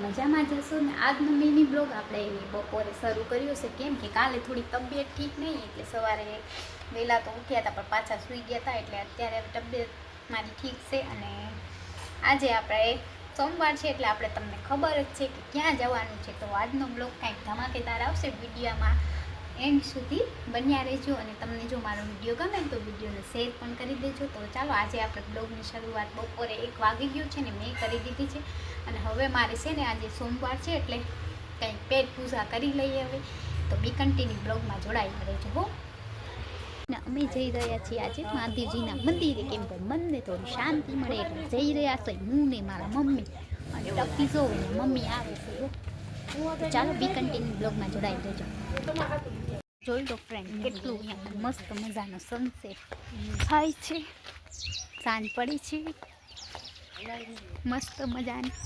મજામાં જશો ને આજનો મિની બ્લોગ આપણે બપોરે શરૂ કર્યો છે કેમ કે કાલે થોડી તબિયત ઠીક નહીં એટલે સવારે વહેલા તો ઉઠ્યા હતા પણ પાછા સૂઈ ગયા હતા એટલે અત્યારે તબિયત મારી ઠીક છે અને આજે આપણે સોમવાર છે એટલે આપણે તમને ખબર જ છે કે ક્યાં જવાનું છે. તો આજનો બ્લોગ કાંઈક ધમાકેદાર આવશે. વિડીયોમાં એન્ડ સુધી બન્યા રહેજો અને તમને જો મારો વિડીયો ગમે તો વિડીયોને શેર પણ કરી દેજો. તો ચાલો આજે આપણે બ્લોગની શરૂઆત બપોરે 1 વાગી ગયું છે ને મેં કરી દીધી છે અને હવે મારે છે ને આજે સોમવાર છે એટલે કંઈક પેટ પૂજા કરી લઈએ. હવે તો બી કન્ટિન્યુ બ્લોગમાં જોડાઈ રહેજો હો. ને અમે જઈ રહ્યા છીએ આજે મહાદેવજીના મંદિરે કેમ કે મનને થોડી શાંતિ મળે એટલે જઈ રહ્યા છે હું ને મારા મમ્મી અને ટપ્પી જો ને મમ્મી આવે છે. તો ચાલો બી કન્ટિન્યુ બ્લોગમાં જોડાઈ રહેજો. જોઈ લો ફ્રેન્ડ કેટલું અહીંયા મસ્ત મજાનો સનસેટ થાય છે. સાંજ પડી છે મસ્ત મજાની.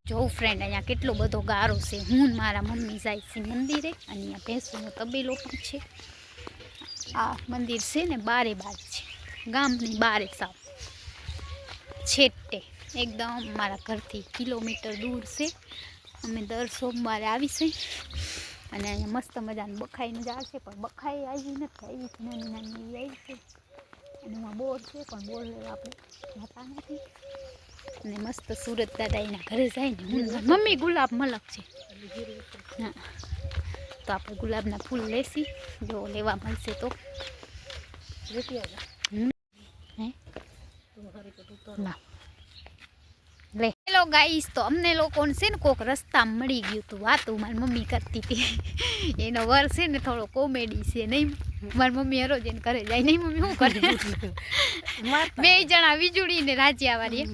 જો ફ્રેન્ડ અહીંયા કેટલો બધો ગારો છે. હું મારા મમ્મી જાય છે મંદિરે અને અહીંયા ભેંસોનો તબેલો પણ છે. આ મંદિર છે ને બારે બાર છે ગામની બારે સાવ છેટે એકદમ મારા ઘરથી કિલોમીટર દૂર છે. અમે દર સોમવારે આવીશું અને અહીંયા મસ્ત મજાનું બખાઈનું ઝાડ છે પણ બખાઈ આવી નથી આવી નાની નાની આવી છે અને એમાં બોર છે પણ બોર લેવા આપણે જતા નથી. અને મસ્ત સુરત દાદા એના ઘરે જાય ને હું મમ્મી ગુલાબ મલક છે હા તો આપણે ગુલાબના ફૂલ લેસી જો લેવા મળશે તો લે. હેલો ગાઈસ, તો અમને લોકોને છે ને કોક રસ્તામાં મળી ગયું હતું. વાતું મારી મમ્મી કરતી હતી. એનો વર છે ને થોડો કોમેડી છે નહીં. મારી મમ્મી હરોજ એને ઘરે જાય નહીં. મમ્મી શું કરે 2 જણા વીજળીને રાજીયાવાળી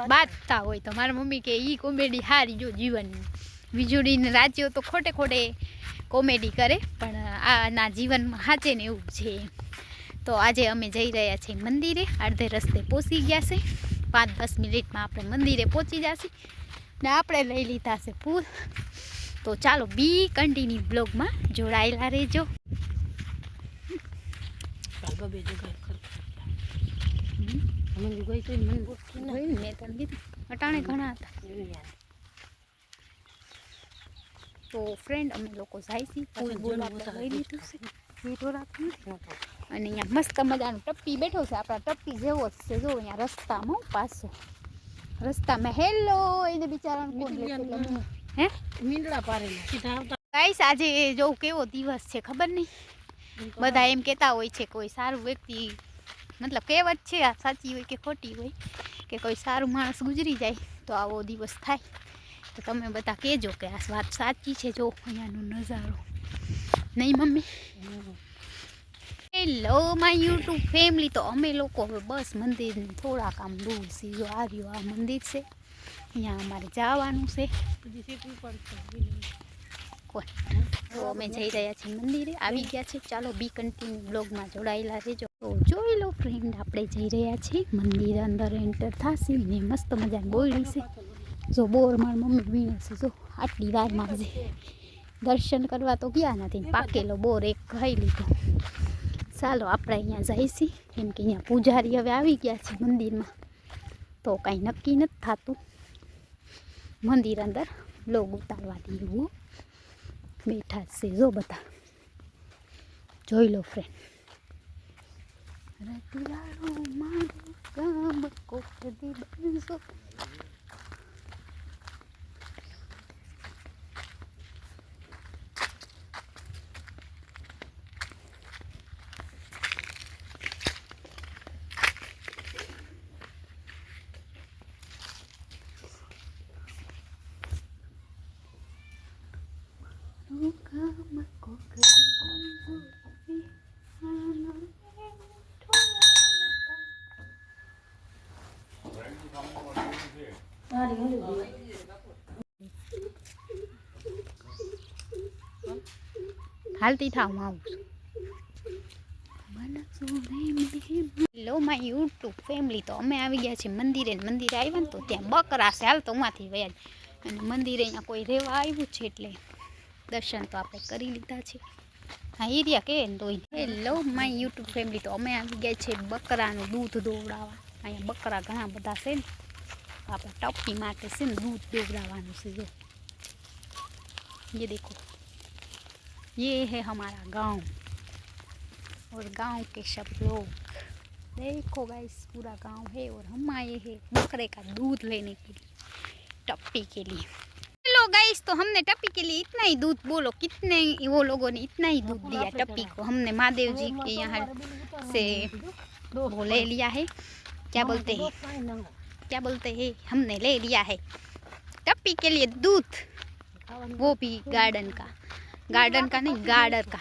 બાંધતા હોય તો મારી મમ્મી કે ઈ કોમેડી હારી જો જીવનની. વીજળીને રાજીઓ તો ખોટે ખોટે કોમેડી કરે પણ આના જીવનમાં સાચે ને એવું છે. તો આજે અમે જઈ રહ્યા છીએ મંદિરે. અડધે રસ્તે પહોંચી ગયા છે. 5-10 મિનિટમાં આપણે મંદિરે પહોંચી જશે ને આપણે લઈ લીધા છે ફૂલ. તો ચાલો બી કન્ટિન્યુ બ્લોગમાં જોડાયેલા રહેજો. અટાણે ઘણા હતા. તો ફ્રેન્ડ અમે લોકો જાય છે ફૂલ બોલાવતા લઈ લીધું છે હીરો રાખી અને અહીંયા મસ્ત મજાનું ટપ્પી બેઠો છે. આપણા ટપ્પી જેવો જ છે જો અહીંયા રસ્તામાં પાછો રસ્તામાં. હેલો એને બિચારાને કોણ લે હે મીંદડા પારેલા ગાઈસ. આજે જો કેવો દિવસ છે ખબર નહીં. બધા એમ કહેતા હોય છે કોઈ સારું વ્યક્તિ મતલબ કહેવત છે આ સાચી હોય કે ખોટી હોય કે કોઈ સારું માણસ ગુજરી જાય તો આવો દિવસ થાય. તો તમે બધા કહેજો કે આ વાત સાચી છે. જો અહીંયાનો નજારો નહીં mummy. Hello my YouTube family. તો અમે લોકો હવે બસ મંદિરની થોડાક આમ દૂર છે. જો આ રહ્યું આ મંદિર છે અહીંયા અમારે જવાનું છે. તો અમે જઈ રહ્યા છીએ મંદિરે. આવી ગયા છે. ચાલો બી કન્ટિન્યુ બ્લોગમાં જોડાયેલા રહેજો. તો જોઈ લો ફ્રેન્ડ આપણે જઈ રહ્યા છીએ મંદિર. અંદર એન્ટર થશે ને મસ્ત મજાની બોયડી છે. જો બોર મારી મમ્મી વીણે છે. જો આટલી વારમાં છે દર્શન કરવા તો ગયા નથી. પાકેલો બોર એક ખાઈ લીધો. ચાલો આપણે અહીંયા જઈશી કેમ કે અહીંયા પૂજારી હવે આવી ગયા છે મંદિરમાં. તો કાંઈ નક્કી નથી થતું મંદિર અંદર બ્લોગ ઉતારવા દેવું. બેઠા છે જો બધા જોઈ લો ફ્રેન્ડ. રતિવાળું મારું ગામ કોક દી બનશો. હાલતી થાવ આવું હેલો માય યુટ્યુબ ફેમિલી. તો અમે આવી ગયા છીએ મંદિરે. મંદિરે આવ્યા ને તો ત્યાં બકરા છે. હાલ તો ઉમાંથી વયા અને મંદિરે અહીંયા કોઈ રહેવા આવ્યું છે એટલે દર્શન તો આપણે કરી લીધા છે. હા એરિયા કે ને તો હેલો માય યુટ્યુબ ફેમિલી. તો અમે આવી ગયા છીએ બકરાનું દૂધ દોવડાવવા. અહીંયા બકરા ઘણા બધા છે ને આપણે ટપ્પી માટે છે ને દૂધ દોવડાવવાનું છે. જો ये देखो, ये है हमारा गांव और गांव के सब लोग देखो गाइस, पूरा गांव है और हम आए हैं बकरे का दूध लेने के लिए टप्पी के लिए। लो गाइस, तो हमने टप्पी के लिए इतना ही दूध, बोलो कितने वो लोगों ने इतना ही दूध दिया टप्पी को। हमने महादेव जी के यहाँ से वो ले लिया है, क्या बोलते हैं, हमने ले लिया है टप्पी के लिए दूध, वो भी गार्डन का नहीं, गार्डर का।